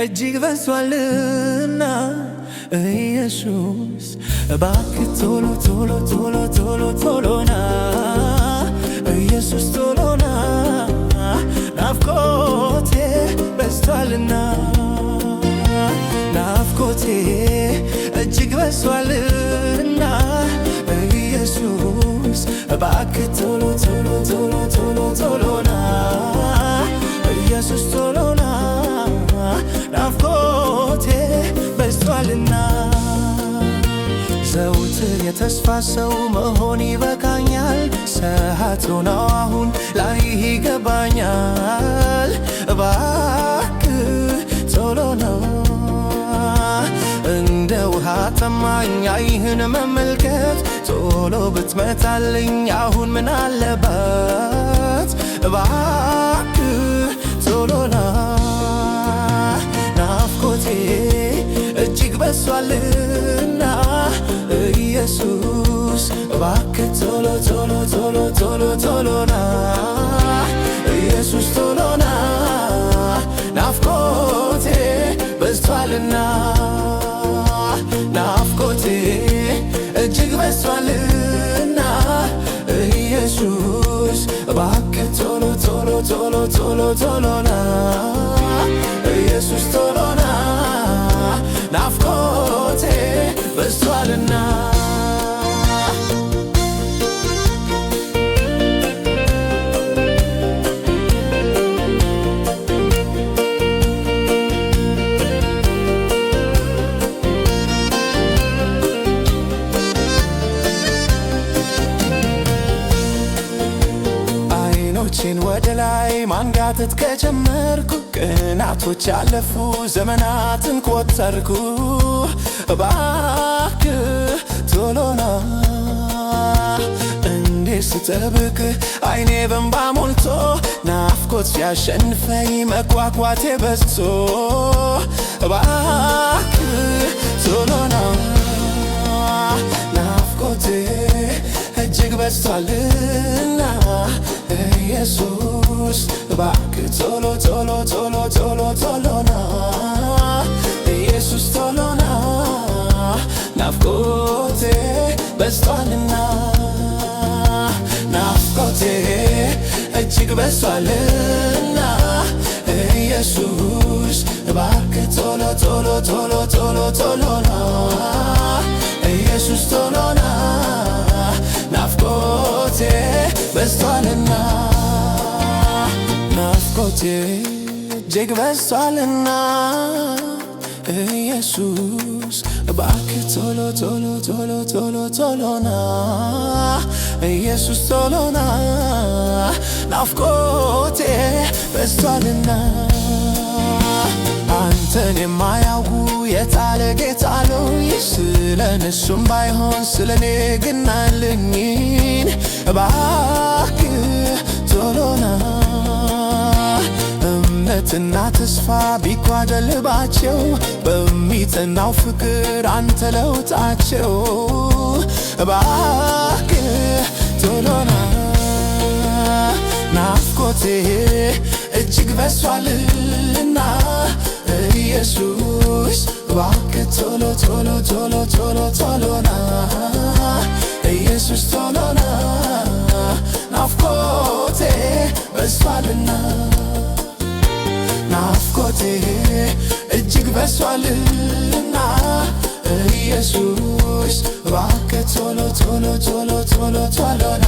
እጅግ በዝቷልና ኢየሱስ እባክህ ቶሎ ቶሎ ቶሎ ቶሎ ቶሎና ኢየሱስ ቶሎና ናፍቆቴ በዝቷልና ናፍቆቴ እጅግ በዝቷልና ኢየሱስ እባክህ ቶሎ ቶሎ ቶሎ ቶሎ ቶሎና ኢየሱስ ቶሎና ናፍቆቴ በዝቷልና ዘውትር የተስፋ ሰው መሆን ይበቃኛል ሰዓቱ ነው አሁን ላይ ይገባኛል እባክህ ቶሎና እንደ ውሃ ጠማኝ አይህን መመልከት ቶሎ ብትመጣልኝ አሁን ምን አለበት እባክህ ቶሎና ናፍቆቴ እጅግ በዝቷልና ኢየሱስ እባክህ ቶሎ ቶሎ ቶሎ ቶሎ ቶሎና ኢየሱስ ቶሎና ናፍቆቴ በዝቷልና ናፍቆቴ እጅግ በዝቷልና ኢየሱስ እባክህ ቶሎ ቶሎ ቶሎ ቶሎ ቶሎና ኢየሱስ ቶሎና ናፍቆቴ በዝቷልና አይኖቼን ወደ ላይ ማንጋተት ከጀመርኩ ቀናቶች ያለፉ ዘመናትን ቆጠርኩ እባክህ ቶሎና እንዴት ስጠብቅ አይኔ በእንባ ሞልቶ ናፍቆት ሲያሸንፈኝ መጓጓቴ በዝቶ እባክህ ቶሎና ናፍቆቴ እጅግ በዝቷልና ኢየሱስ እባክህ ቶሎ ቶሎ ቶሎ ቶሎ ቶሎና ኢየሱስ ቶሎና ናፍቆቴ በዝቷልና ናፍቆቴ እጅግ በዝቷልና ኢየሱስ እባክህ ቶሎ ቶሎ ቶሎ ቶሎ ቶሎና ኢየሱስ ቶሎና ናፍቆቴ በዝቷልና ናፍቆቴ እጅግ በዝቷልና ኢየሱስ እባክህ ቶሎ ቶሎ ቶሎ ቶሎ ቶሎና ኢየሱስ ቶሎና ናፍቆቴ በዝቷልና አንተን የማያውቁ የታለ ጌታ ነው ስለ እነሱም ባይሆን ስለ እኔ ግን አለኝን እባክህ ቶሎና እምነትና ተስፋ ቢጓደልባቸው በሚጸናው ፍቅር አንተ ለውጣቸው እባክህ ቶሎና ናፍቆቴ እጅግ በዝቷልና ኢየሱስ እባክህ ቶሎ ቶሎ ቶሎ ቶሎ ቶሎና ኢየሱስ ቶሎና ናፍቆቴ በዝቷልና ናፍቆቴ እጅግ በዝቷልና ኢየሱስ እባክህ ቶሎ ቶሎ ቶሎ ቶሎ ቶሎና